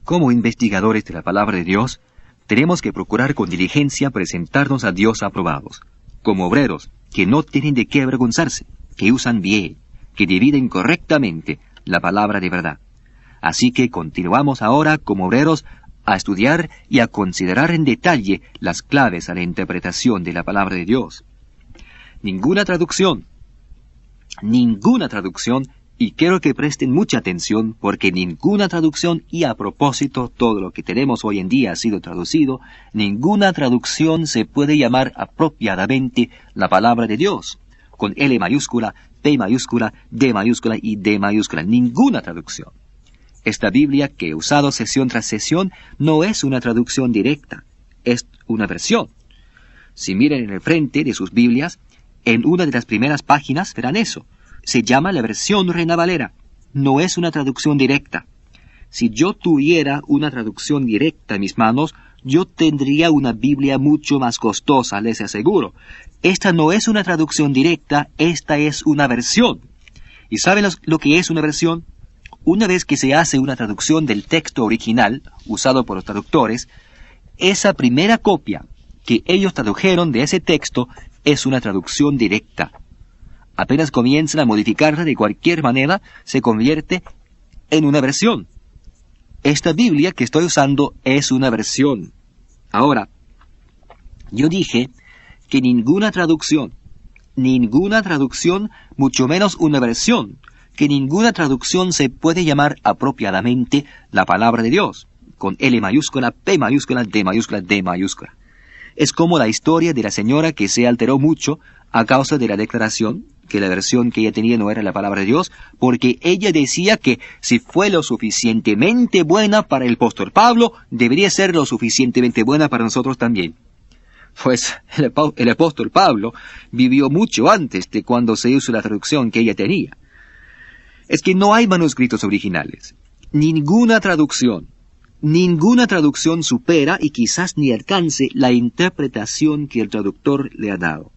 Como investigadores de la palabra de Dios, tenemos que procurar con diligencia presentarnos a Dios aprobados, como obreros que no tienen de qué avergonzarse, que usan bien, que dividen correctamente la palabra de verdad. Así que continuamos ahora como obreros a estudiar y a considerar en detalle las claves a la interpretación de la palabra de Dios. Ninguna traducción, y quiero que presten mucha atención porque ninguna traducción, y a propósito todo lo que tenemos hoy en día ha sido traducido, ninguna traducción se puede llamar apropiadamente la palabra de Dios, con L mayúscula, P mayúscula, D mayúscula y D mayúscula, ninguna traducción. Esta Biblia que he usado sesión tras sesión no es una traducción directa, es una versión. Si miran en el frente de sus Biblias, en una de las primeras páginas verán eso. Se llama la versión Reina Valera. No es una traducción directa. Si yo tuviera una traducción directa en mis manos, yo tendría una Biblia mucho más costosa, les aseguro. Esta no es una traducción directa, esta es una versión. ¿Y saben lo que es una versión? Una vez que se hace una traducción del texto original, usado por los traductores, esa primera copia que ellos tradujeron de ese texto es una traducción directa. Apenas comienzan a modificarla de cualquier manera, se convierte en una versión. Esta Biblia que estoy usando es una versión. Ahora, yo dije que ninguna traducción, mucho menos una versión, que ninguna traducción se puede llamar apropiadamente la palabra de Dios, con L mayúscula, P mayúscula, D mayúscula, D mayúscula. Es como la historia de la señora que se alteró mucho a causa de la declaración que la versión que ella tenía no era la palabra de Dios, porque ella decía que si fue lo suficientemente buena para el apóstol Pablo, debería ser lo suficientemente buena para nosotros también. Pues el apóstol Pablo vivió mucho antes de cuando se hizo la traducción que ella tenía. Es que no hay manuscritos originales. Ninguna traducción supera y quizás ni alcance la interpretación que el traductor le ha dado.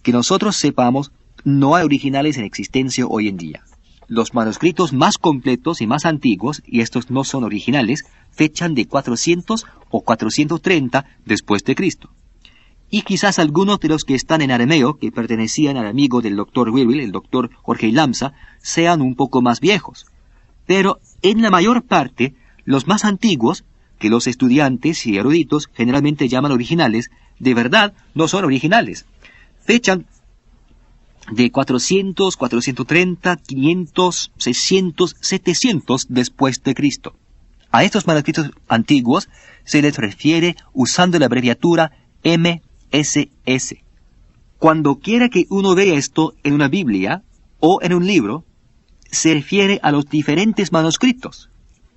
Que nosotros sepamos, no hay originales en existencia hoy en día. Los manuscritos más completos y más antiguos, y estos no son originales, fechan de 400 o 430 después de Cristo. Y quizás algunos de los que están en arameo, que pertenecían al amigo del Dr. Wilwil, el Dr. Jorge Lamsa, sean un poco más viejos. Pero en la mayor parte, los más antiguos, que los estudiantes y eruditos generalmente llaman originales, de verdad no son originales. Fechan de 400, 430, 500, 600, 700 después de Cristo. A estos manuscritos antiguos se les refiere usando la abreviatura MSS. Cuando quiera que uno vea esto en una Biblia o en un libro, se refiere a los diferentes manuscritos.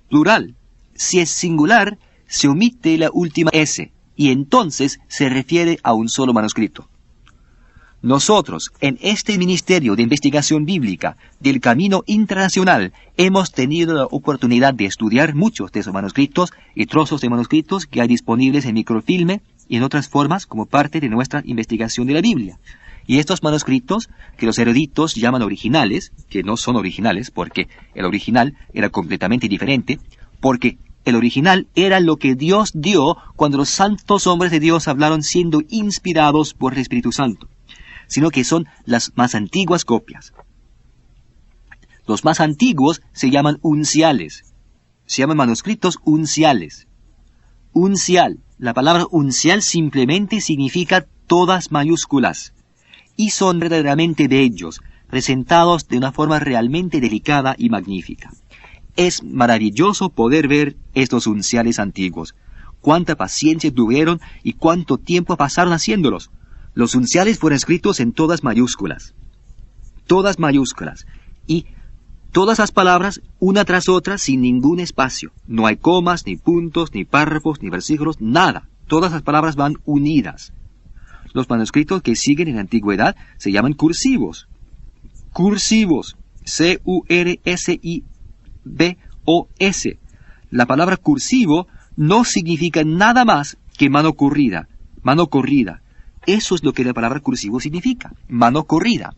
Plural. Si es singular, se omite la última S, y entonces se refiere a un solo manuscrito. Nosotros, en este Ministerio de Investigación Bíblica del Camino Internacional, hemos tenido la oportunidad de estudiar muchos de esos manuscritos y trozos de manuscritos que hay disponibles en microfilme y en otras formas como parte de nuestra investigación de la Biblia. Y estos manuscritos, que los eruditos llaman originales, que no son originales porque el original era completamente diferente, porque el original era lo que Dios dio cuando los santos hombres de Dios hablaron siendo inspirados por el Espíritu Santo, sino que son las más antiguas copias. Los más antiguos se llaman unciales. Se llaman manuscritos unciales. Uncial. La palabra uncial simplemente significa todas mayúsculas. Y son verdaderamente bellos, presentados de una forma realmente delicada y magnífica. Es maravilloso poder ver estos unciales antiguos. Cuánta paciencia tuvieron y cuánto tiempo pasaron haciéndolos. Los unciales fueron escritos en todas mayúsculas. Todas mayúsculas. Y todas las palabras, una tras otra, sin ningún espacio. No hay comas, ni puntos, ni párrafos, ni versículos, nada. Todas las palabras van unidas. Los manuscritos que siguen en la antigüedad se llaman cursivos. Cursivos. C-U-R-S-I-V-O-S. La palabra cursivo no significa nada más que mano corrida. Mano corrida. Eso es lo que la palabra cursivo significa, mano corrida.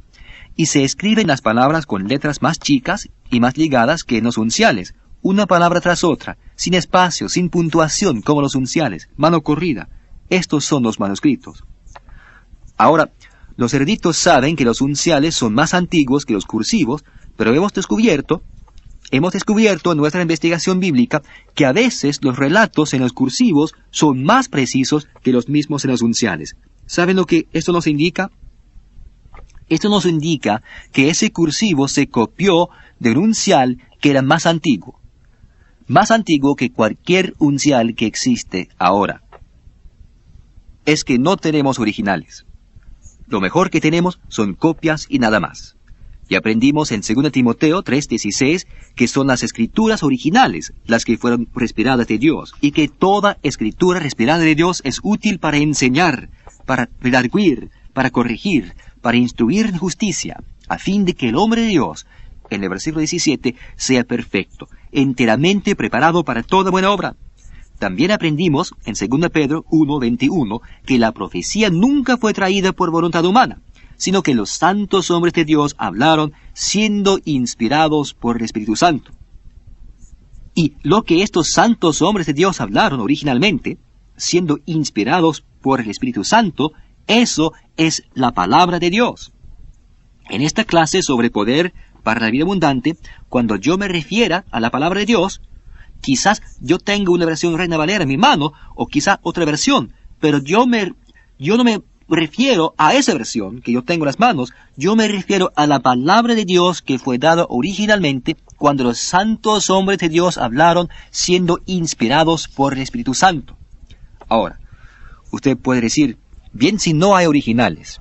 Y se escriben las palabras con letras más chicas y más ligadas que en los unciales, una palabra tras otra, sin espacio, sin puntuación, como los unciales, mano corrida. Estos son los manuscritos. Ahora, los eruditos saben que los unciales son más antiguos que los cursivos, pero hemos descubierto en nuestra investigación bíblica que a veces los relatos en los cursivos son más precisos que los mismos en los unciales. ¿Saben lo que esto nos indica? Esto nos indica que ese cursivo se copió de un uncial que era más antiguo que cualquier uncial que existe ahora. Es que no tenemos originales. Lo mejor que tenemos son copias y nada más. Y aprendimos en 2 Timoteo 3:16 que son las escrituras originales las que fueron respiradas de Dios, y que toda escritura respirada de Dios es útil para enseñar, para redarguir, para corregir, para instruir en justicia, a fin de que el hombre de Dios, en el versículo 17, sea perfecto, enteramente preparado para toda buena obra. También aprendimos en 2 Pedro 1:21 que la profecía nunca fue traída por voluntad humana, sino que los santos hombres de Dios hablaron siendo inspirados por el Espíritu Santo. Y lo que estos santos hombres de Dios hablaron originalmente, siendo inspirados por el Espíritu Santo, eso es la palabra de Dios. En esta clase sobre poder para la vida abundante, cuando yo me refiera a la palabra de Dios, quizás yo tenga una versión Reina Valera en mi mano, o quizás otra versión, pero yo no me refiero a esa versión que yo tengo en las manos, yo me refiero a la palabra de Dios que fue dada originalmente cuando los santos hombres de Dios hablaron siendo inspirados por el Espíritu Santo. Ahora, usted puede decir, bien, si no hay originales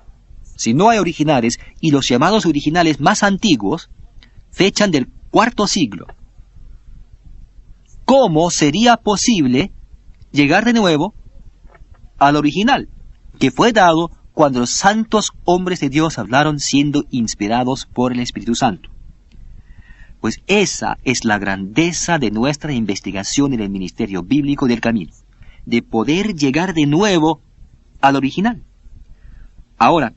y los llamados originales más antiguos fechan del IV siglo, ¿cómo sería posible llegar de nuevo al original, que fue dado cuando los santos hombres de Dios hablaron siendo inspirados por el Espíritu Santo? Pues esa es la grandeza de nuestra investigación en el ministerio bíblico del camino, de poder llegar de nuevo al original. Ahora,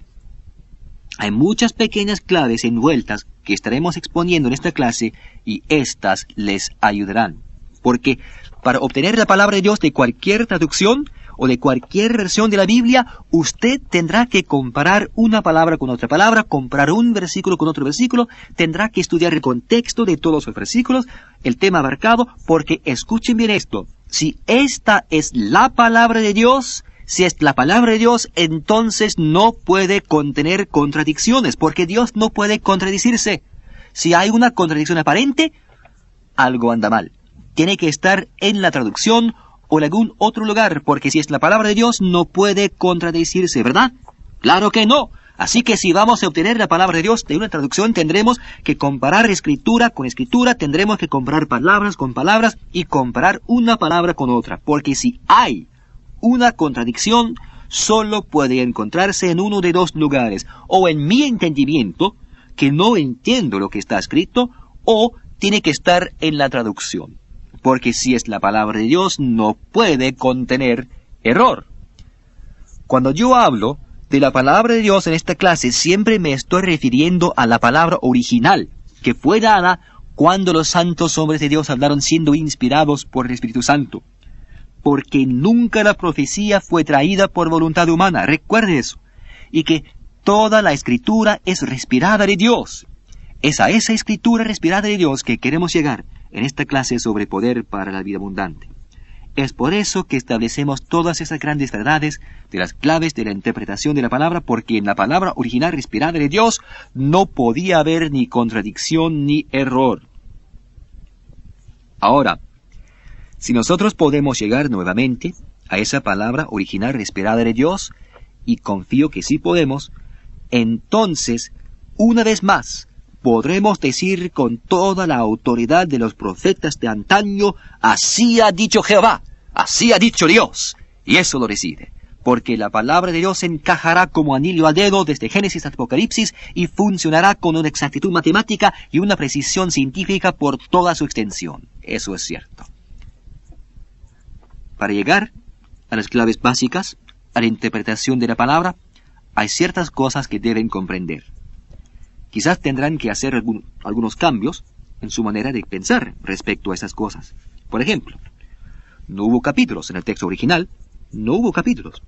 hay muchas pequeñas claves envueltas que estaremos exponiendo en esta clase, y estas les ayudarán. Porque para obtener la palabra de Dios de cualquier traducción o de cualquier versión de la Biblia, usted tendrá que comparar una palabra con otra palabra, comparar un versículo con otro versículo, tendrá que estudiar el contexto de todos los versículos, el tema abarcado, porque escuchen bien esto, si esta es la palabra de Dios, entonces no puede contener contradicciones, porque Dios no puede contradecirse. Si hay una contradicción aparente, algo anda mal. Tiene que estar en la traducción o en algún otro lugar, porque si es la palabra de Dios, no puede contradecirse, ¿verdad? ¡Claro que no! Así que si vamos a obtener la palabra de Dios de una traducción, tendremos que comparar escritura con escritura, tendremos que comparar palabras con palabras y comparar una palabra con otra, porque si hay una contradicción, solo puede encontrarse en uno de dos lugares, o en mi entendimiento, que no entiendo lo que está escrito, o tiene que estar en la traducción, porque si es la palabra de Dios, no puede contener error. Cuando yo hablo de la palabra de Dios en esta clase, siempre me estoy refiriendo a la palabra original, que fue dada cuando los santos hombres de Dios hablaron siendo inspirados por el Espíritu Santo. Porque nunca la profecía fue traída por voluntad humana, recuerde eso, y que toda la escritura es respirada de Dios. Es a esa escritura respirada de Dios que queremos llegar en esta clase sobre poder para la vida abundante. Es por eso que establecemos todas esas grandes verdades de las claves de la interpretación de la palabra, porque en la palabra original respirada de Dios no podía haber ni contradicción ni error. Ahora, si nosotros podemos llegar nuevamente a esa palabra original respirada de Dios, y confío que sí podemos, entonces, una vez más, podremos decir con toda la autoridad de los profetas de antaño, así ha dicho Jehová, así ha dicho Dios, y eso lo decide, porque la palabra de Dios encajará como anillo al dedo desde Génesis hasta Apocalipsis y funcionará con una exactitud matemática y una precisión científica por toda su extensión. Eso es cierto. Para llegar a las claves básicas, a la interpretación de la palabra, hay ciertas cosas que deben comprender. Quizás tendrán que hacer algunos cambios, en su manera de pensar respecto a esas cosas. Por ejemplo, no hubo capítulos en el texto original, no hubo capítulos,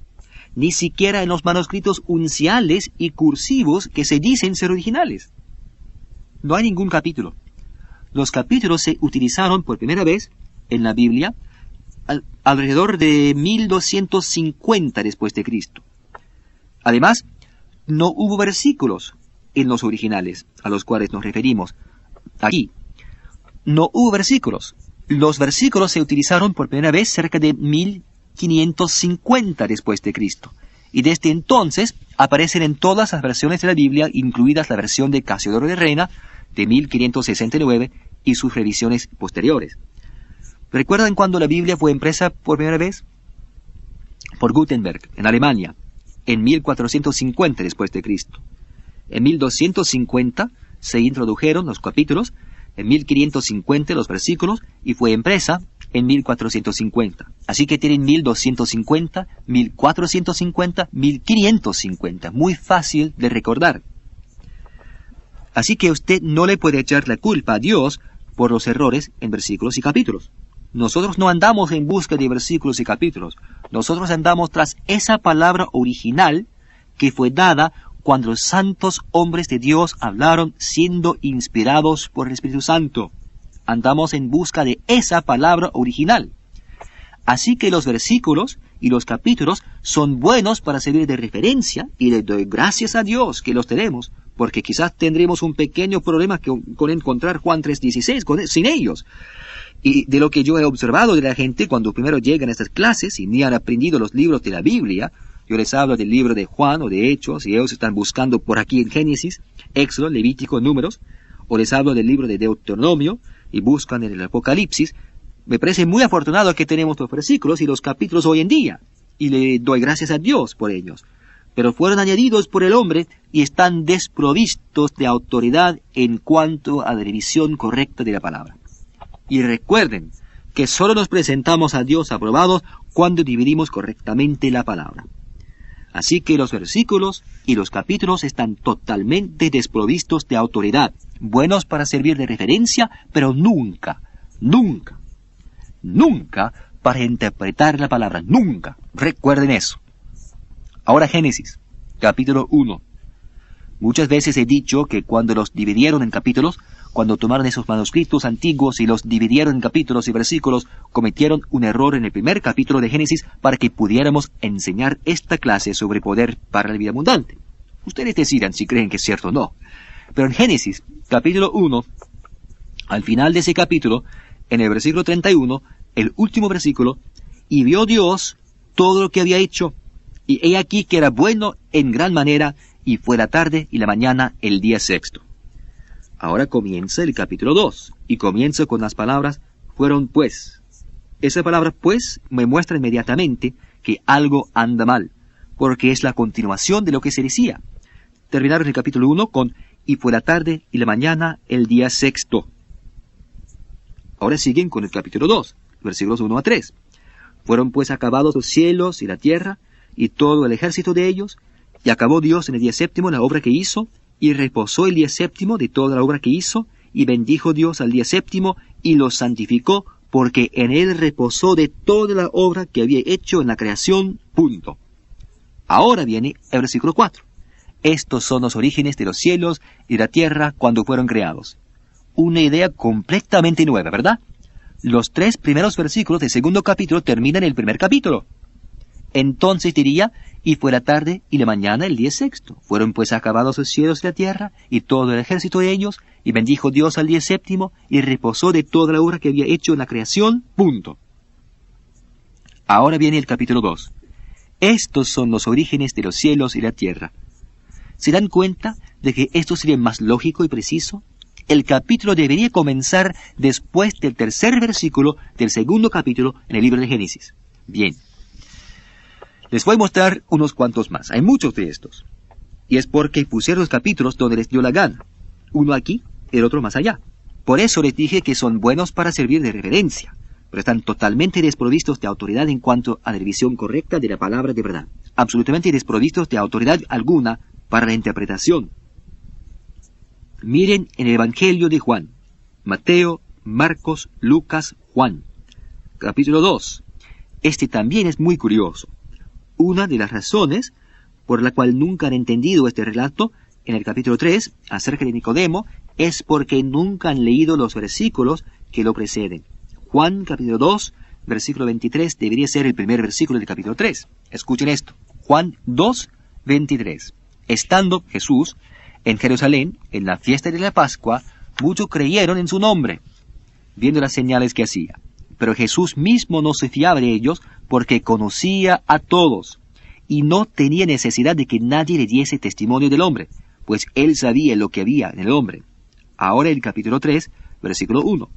ni siquiera en los manuscritos unciales y cursivos que se dicen ser originales. No hay ningún capítulo. Los capítulos se utilizaron por primera vez en la Biblia alrededor de 1250 después de Cristo. Además, no hubo versículos en los originales a los cuales nos referimos aquí. No hubo versículos. Los versículos se utilizaron por primera vez cerca de 1550 después de Cristo. Y desde entonces aparecen en todas las versiones de la Biblia, incluidas la versión de Casiodoro de Reina de 1569 y sus revisiones posteriores. ¿Recuerdan cuando la Biblia fue impresa por primera vez? Por Gutenberg, en Alemania, en 1450 después de Cristo. En 1250 se introdujeron los capítulos, en 1550 los versículos, y fue impresa en 1450. Así que tienen 1250, 1450, 1550. Muy fácil de recordar. Así que usted no le puede echar la culpa a Dios por los errores en versículos y capítulos. Nosotros no andamos en busca de versículos y capítulos. Nosotros andamos tras esa palabra original que fue dada cuando los santos hombres de Dios hablaron siendo inspirados por el Espíritu Santo. Andamos en busca de esa palabra original. Así que los versículos y los capítulos son buenos para servir de referencia, y le doy gracias a Dios que los tenemos, porque quizás tendremos un pequeño problema con encontrar Juan 3:16 sin ellos. Y de lo que yo he observado de la gente cuando primero llegan a estas clases y ni han aprendido los libros de la Biblia, yo les hablo del libro de Juan o de Hechos, y ellos están buscando por aquí en Génesis, Éxodo, Levítico, Números, o les hablo del libro de Deuteronomio, y buscan en el Apocalipsis. Me parece muy afortunado que tenemos los versículos y los capítulos hoy en día, y le doy gracias a Dios por ellos. Pero fueron añadidos por el hombre y están desprovistos de autoridad en cuanto a la revisión correcta de la palabra. Y recuerden que solo nos presentamos a Dios aprobados cuando dividimos correctamente la palabra. Así que los versículos y los capítulos están totalmente desprovistos de autoridad, buenos para servir de referencia, pero nunca para interpretar la palabra, nunca. Recuerden eso. Ahora Génesis, capítulo 1. Muchas veces he dicho que cuando los dividieron en capítulos, cuando tomaron esos manuscritos antiguos y los dividieron en capítulos y versículos, cometieron un error en el primer capítulo de Génesis para que pudiéramos enseñar esta clase sobre poder para la vida abundante. Ustedes decidan si creen que es cierto o no. Pero en Génesis, capítulo 1, al final de ese capítulo, en el versículo 31, el último versículo, y vio Dios todo lo que había hecho, y he aquí que era bueno en gran manera, y fue la tarde y la mañana el día sexto. Ahora comienza el capítulo 2, y comienza con las palabras, fueron pues. Esa palabra pues me muestra inmediatamente que algo anda mal, porque es la continuación de lo que se decía. Terminaron el capítulo 1 con, y fue la tarde y la mañana el día sexto. Ahora siguen con el capítulo 2, versículos 1 a 3. Fueron pues acabados los cielos y la tierra, y todo el ejército de ellos, y acabó Dios en el día séptimo la obra que hizo, y reposó el día séptimo de toda la obra que hizo, y bendijo Dios al día séptimo, y lo santificó, porque en él reposó de toda la obra que había hecho en la creación, punto. Ahora viene el versículo 4. Estos son los orígenes de los cielos y de la tierra cuando fueron creados. Una idea completamente nueva, ¿verdad? Los 3 primeros versículos del segundo capítulo terminan el primer capítulo. Entonces diría, y fue la tarde y la mañana el día sexto. Fueron pues acabados los cielos y la tierra, y todo el ejército de ellos, y bendijo Dios al día séptimo, y reposó de toda la obra que había hecho en la creación, punto. Ahora viene el capítulo 2. Estos son los orígenes de los cielos y la tierra. ¿Se dan cuenta de que esto sería más lógico y preciso? El capítulo debería comenzar después del tercer versículo del segundo capítulo en el libro de Génesis. Bien. Les voy a mostrar unos cuantos más. Hay muchos de estos. Y es porque pusieron los capítulos donde les dio la gana. Uno aquí, el otro más allá. Por eso les dije que son buenos para servir de referencia, pero están totalmente desprovistos de autoridad en cuanto a la revisión correcta de la palabra de verdad. Absolutamente desprovistos de autoridad alguna para la interpretación. Miren en el Evangelio de Juan. Mateo, Marcos, Lucas, Juan. Capítulo 2. Este también es muy curioso. Una de las razones por la cual nunca han entendido este relato en el capítulo 3 acerca de Nicodemo es porque nunca han leído los versículos que lo preceden. Juan capítulo 2, versículo 23 debería ser el primer versículo del capítulo 3. Escuchen esto. Juan 2, 23. Estando Jesús en Jerusalén, en la fiesta de la Pascua, muchos creyeron en su nombre, viendo las señales que hacía. Pero Jesús mismo no se fiaba de ellos, porque conocía a todos, y no tenía necesidad de que nadie le diese testimonio del hombre, pues él sabía lo que había en el hombre. Ahora el capítulo 3, versículo 1.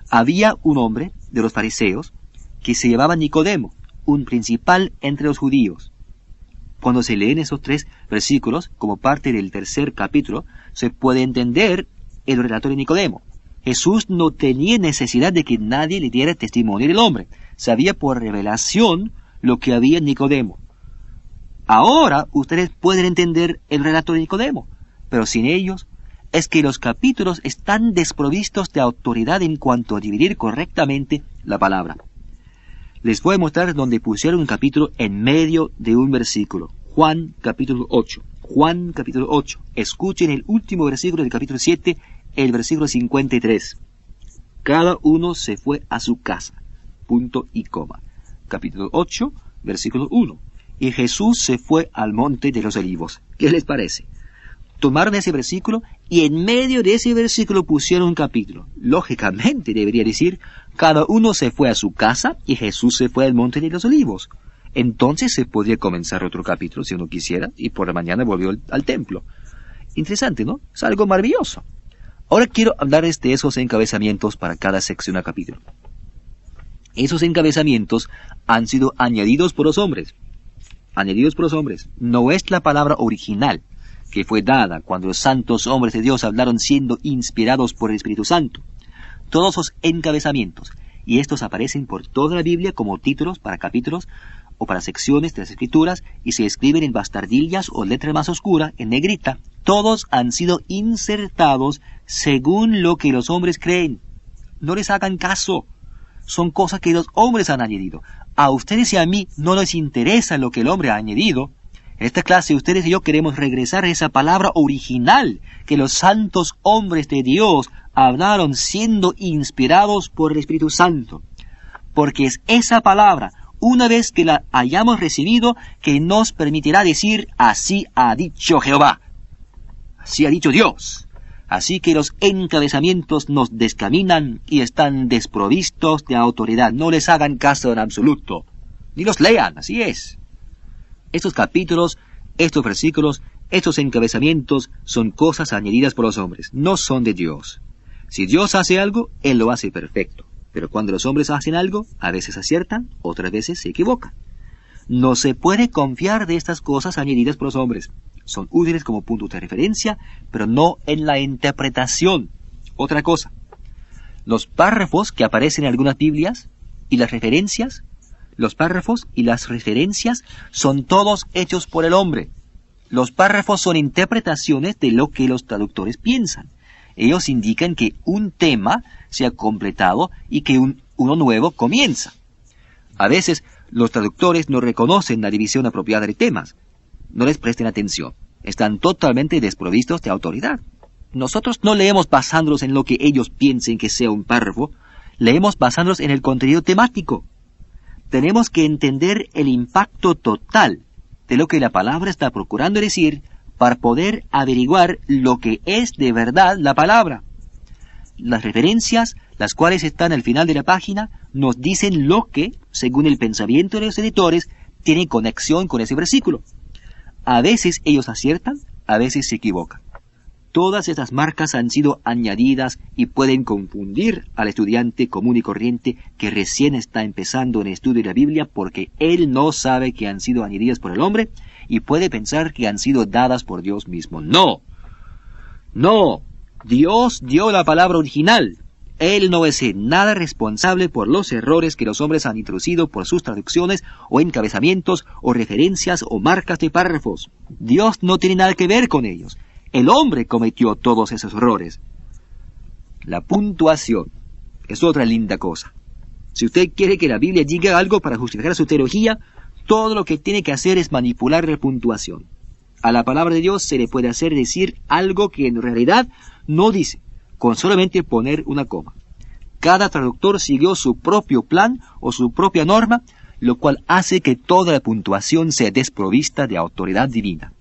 Había un hombre de los fariseos que se llamaba Nicodemo, un principal entre los judíos. Cuando se leen esos 3 versículos, como parte del tercer capítulo, se puede entender el relato de Nicodemo. Jesús no tenía necesidad de que nadie le diera testimonio del hombre. Sabía por revelación lo que había en Nicodemo. Ahora ustedes pueden entender el relato de Nicodemo, pero sin ellos es que los capítulos están desprovistos de autoridad en cuanto a dividir correctamente la palabra. Les voy a mostrar donde pusieron un capítulo en medio de un versículo. Juan capítulo 8. Juan capítulo 8. Escuchen el último versículo del capítulo 7, el versículo 53. Cada uno se fue a su casa. Punto y coma. Capítulo 8, versículo 1. Y Jesús se fue al monte de los olivos. ¿Qué les parece? Tomaron ese versículo y en medio de ese versículo pusieron un capítulo. Lógicamente debería decir, cada uno se fue a su casa y Jesús se fue al monte de los olivos. Entonces se podría comenzar otro capítulo si uno quisiera y por la mañana volvió al templo. Interesante, ¿no? Es algo maravilloso. Ahora quiero hablarles de esos encabezamientos para cada sección a capítulo. Esos encabezamientos han sido añadidos por los hombres. Añadidos por los hombres. No es la palabra original que fue dada cuando los santos hombres de Dios hablaron siendo inspirados por el Espíritu Santo. Todos esos encabezamientos, y estos aparecen por toda la Biblia como títulos para capítulos o para secciones de las Escrituras, y se escriben en bastardillas o letra más oscura, en negrita, todos han sido insertados según lo que los hombres creen. No les hagan caso. Son cosas que los hombres han añadido. A ustedes y a mí no les interesa lo que el hombre ha añadido. En esta clase ustedes y yo queremos regresar a esa palabra original que los santos hombres de Dios hablaron siendo inspirados por el Espíritu Santo. Porque es esa palabra, una vez que la hayamos recibido, que nos permitirá decir, así ha dicho Jehová. Así ha dicho Dios. Así que los encabezamientos nos descaminan y están desprovistos de autoridad. No les hagan caso en absoluto. Ni los lean, así es. Estos capítulos, estos versículos, estos encabezamientos son cosas añadidas por los hombres, no son de Dios. Si Dios hace algo, Él lo hace perfecto. Pero cuando los hombres hacen algo, a veces aciertan, otras veces se equivocan. No se puede confiar de estas cosas añadidas por los hombres. Son útiles como puntos de referencia, pero no en la interpretación. Otra cosa, los párrafos que aparecen en algunas Biblias y las referencias, los párrafos y las referencias son todos hechos por el hombre. Los párrafos son interpretaciones de lo que los traductores piensan. Ellos indican que un tema se ha completado y que uno nuevo comienza. A veces los traductores no reconocen la división apropiada de temas. No les presten atención. Están totalmente desprovistos de autoridad. Nosotros no leemos basándonos en lo que ellos piensen que sea un párrafo. Leemos basándonos en el contenido temático. Tenemos que entender el impacto total de lo que la palabra está procurando decir para poder averiguar lo que es de verdad la palabra. Las referencias, las cuales están al final de la página, nos dicen lo que, según el pensamiento de los editores, tiene conexión con ese versículo. A veces ellos aciertan, a veces se equivocan. Todas estas marcas han sido añadidas y pueden confundir al estudiante común y corriente que recién está empezando en el estudio de la Biblia porque él no sabe que han sido añadidas por el hombre y puede pensar que han sido dadas por Dios mismo. ¡No! ¡No! Dios dio la palabra original. Él no es nada responsable por los errores que los hombres han introducido por sus traducciones o encabezamientos o referencias o marcas de párrafos. Dios no tiene nada que ver con ellos. El hombre cometió todos esos errores. La puntuación es otra linda cosa. Si usted quiere que la Biblia diga algo para justificar su teología, todo lo que tiene que hacer es manipular la puntuación. A la palabra de Dios se le puede hacer decir algo que en realidad no dice, con solamente poner una coma. Cada traductor siguió su propio plan o su propia norma, lo cual hace que toda la puntuación sea desprovista de autoridad divina.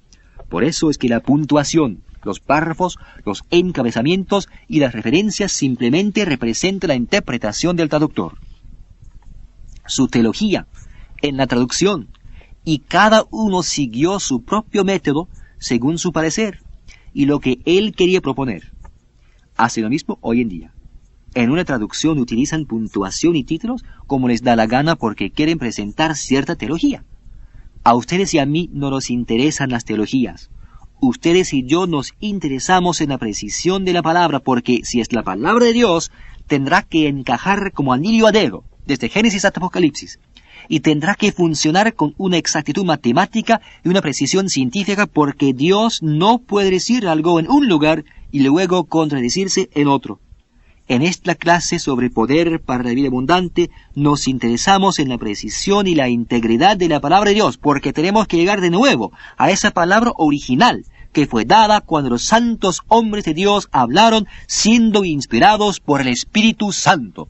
Por eso es que la puntuación, los párrafos, los encabezamientos y las referencias simplemente representan la interpretación del traductor. Su teología en la traducción, y cada uno siguió su propio método según su parecer y lo que él quería proponer. Hace lo mismo hoy en día. En una traducción utilizan puntuación y títulos como les da la gana porque quieren presentar cierta teología. A ustedes y a mí no nos interesan las teologías. Ustedes y yo nos interesamos en la precisión de la palabra, porque si es la palabra de Dios, tendrá que encajar como anillo a dedo, desde Génesis hasta Apocalipsis, y tendrá que funcionar con una exactitud matemática y una precisión científica, porque Dios no puede decir algo en un lugar y luego contradecirse en otro. En esta clase sobre poder para la vida abundante nos interesamos en la precisión y la integridad de la palabra de Dios, porque tenemos que llegar de nuevo a esa palabra original que fue dada cuando los santos hombres de Dios hablaron siendo inspirados por el Espíritu Santo.